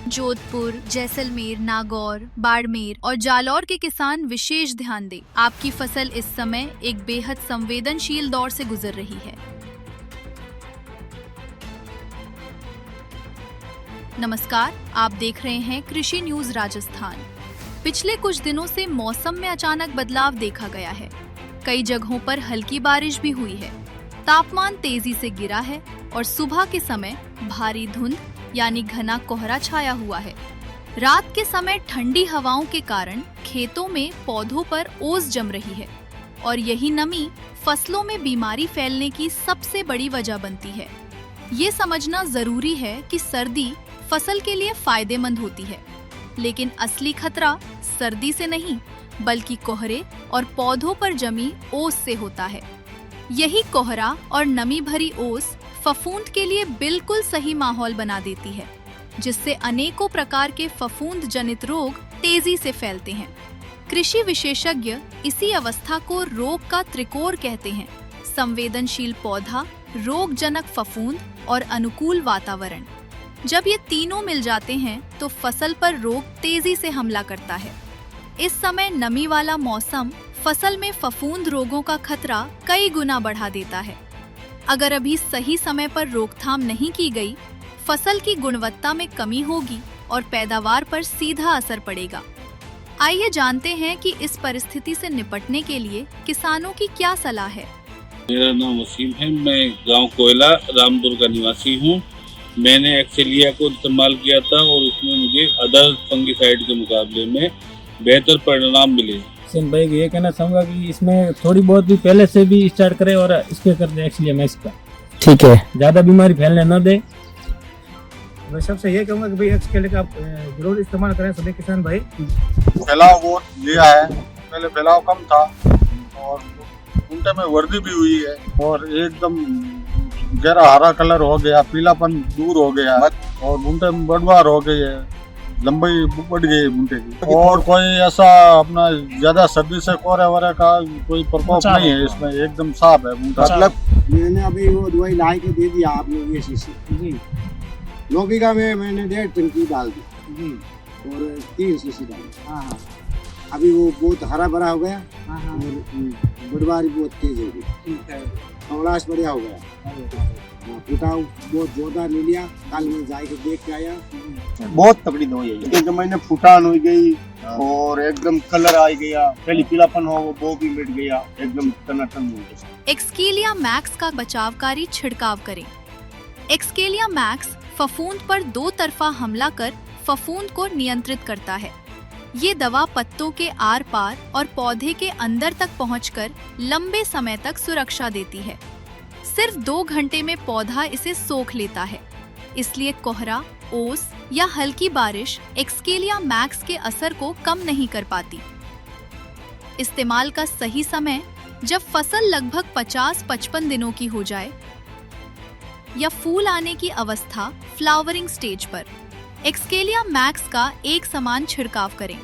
जोधपुर, जैसलमेर, नागौर, बाड़मेर और जालौर के किसान विशेष ध्यान दें। आपकी फसल इस समय एक बेहद संवेदनशील दौर से गुजर रही है। नमस्कार, आप देख रहे हैं कृषि न्यूज राजस्थान। पिछले कुछ दिनों से मौसम में अचानक बदलाव देखा गया है। कई जगहों पर हल्की बारिश भी हुई है। तापमान तेजी से गिरा है और सुबह के समय भारी धुंध यानी घना कोहरा छाया हुआ है। रात के समय ठंडी हवाओं के कारण खेतों में पौधों पर ओस जम रही है और यही नमी फसलों में बीमारी फैलने की सबसे बड़ी वजह बनती है। ये समझना जरूरी है कि सर्दी फसल के लिए फायदेमंद होती है, लेकिन असली खतरा सर्दी से नहीं बल्कि कोहरे और पौधों पर जमी ओस से होता है। यही कोहरा और नमी भरी ओस फफूंद के लिए बिल्कुल सही माहौल बना देती है, जिससे अनेकों प्रकार के फफूंद जनित रोग तेजी से फैलते हैं। कृषि विशेषज्ञ इसी अवस्था को रोग का त्रिकोण कहते हैं: संवेदनशील पौधा, रोगजनक फफूंद और अनुकूल वातावरण। जब ये तीनों मिल जाते हैं तो फसल पर रोग तेजी से हमला करता है। इस समय नमी वाला मौसम फसल में फफूंद रोगों का खतरा कई गुना बढ़ा देता है। अगर अभी सही समय पर रोकथाम नहीं की गई, फसल की गुणवत्ता में कमी होगी और पैदावार पर सीधा असर पड़ेगा। आइए जानते हैं कि इस परिस्थिति से निपटने के लिए किसानों की क्या सलाह है। मेरा नाम वसीम है। मैं गांव कोयला रामपुर का निवासी हूं। मैंने एक्सेलिया को इस्तेमाल किया था और उसमें मुझे अदर फंगिसाइड के मुकाबले में बेहतर परिणाम मिले। भाई ये कहना चाहूंगा कि इसमें थोड़ी बहुत भी पहले से भी स्टार्ट करें और इसके कर दें एक्चुअली मैं इसका ठीक है, ज्यादा बीमारी फैलने न दे। मैं सबसे ये कहूंगा कि भाई एक्सकेल का आप जरूर इस्तेमाल करें सभी किसान भाई। फैलाव वो लिया है, पहले फैलाव कम था और उनके में वर्दी भी हुई है और एकदम गहरा हरा कलर हो गया, पीलापन दूर हो गया और भुंटे में बढ़वार हो गई है, लंबाई बढ़ गई भुंटे की। और कोई ऐसा अपना ज्यादा सर्दी से कोहरे वोरे का कोई प्रकोप नहीं है इसमें, एकदम साफ है भुंटा। मतलब मैंने अभी वो दवाई ला के दे दिया आप लोग ये शीशी जी। लौकी का में मैंने 1.5 टंकी डाल दी जी और 3 शीशी डाली। हाँ, अभी वो बहुत हरा भरा हो गया और बढ़वारी बहुत तेज हो गई। ठीक है, कवलाश बढ़िया हो गया। फुटाव बहुत जोरदार ले लिया। कल मैं जाके देख के आया, बहुत तगड़ी दवाई है क्योंकि मैंने फुटान हो गई और एकदम कलर आ गया, पहले पीलापन हो वो भी मिट गया, एकदम टनाटन हो गया। एक्सकेलिया मैक्स का बचावकारी छिड़काव करें। एक्सकेलिया मैक्स फफूंद पर 2 तरफा हमला कर फफूंद को नियंत्रित करता है। ये दवा पत्तों के आर पार और पौधे के अंदर तक पहुंचकर लंबे समय तक सुरक्षा देती है। सिर्फ 2 घंटे में पौधा इसे सोख लेता है, इसलिए कोहरा, ओस या हल्की बारिश एक्सकेलिया मैक्स के असर को कम नहीं कर पाती। इस्तेमाल का सही समय जब फसल लगभग 50-55 दिनों की हो जाए या फूल आने की अवस्था फ्लावरिंग स्टेज पर। एक्सकेलिया मैक्स का एक समान छिड़काव करें।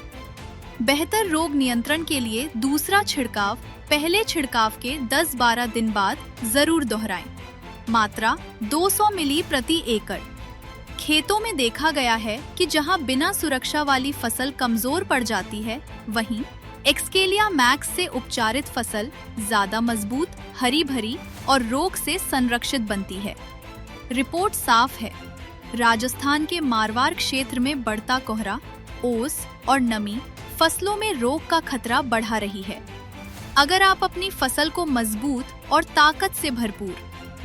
बेहतर रोग नियंत्रण के लिए दूसरा छिड़काव पहले छिड़काव के 10-12 दिन बाद जरूर दोहराएं। मात्रा 200 मिली प्रति एकड़। खेतों में देखा गया है कि जहां बिना सुरक्षा वाली फसल कमजोर पड़ जाती है, वहीं एक्सकेलिया मैक्स से उपचारित फसल ज्यादा मजबूत, हरी भरी और रोग से संरक्षित बनती है। रिपोर्ट साफ है, राजस्थान के मारवाड़ क्षेत्र में बढ़ता कोहरा, ओस और नमी फसलों में रोग का खतरा बढ़ा रही है। अगर आप अपनी फसल को मजबूत और ताकत से भरपूर,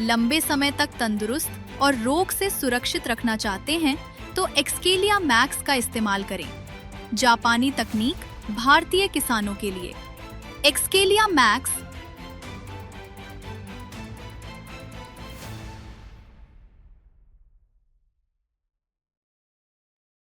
लंबे समय तक तंदुरुस्त और रोग से सुरक्षित रखना चाहते हैं तो एक्सकेलिया मैक्स का इस्तेमाल करें। जापानी तकनीक भारतीय किसानों के लिए। एक्सकेलिया मैक्स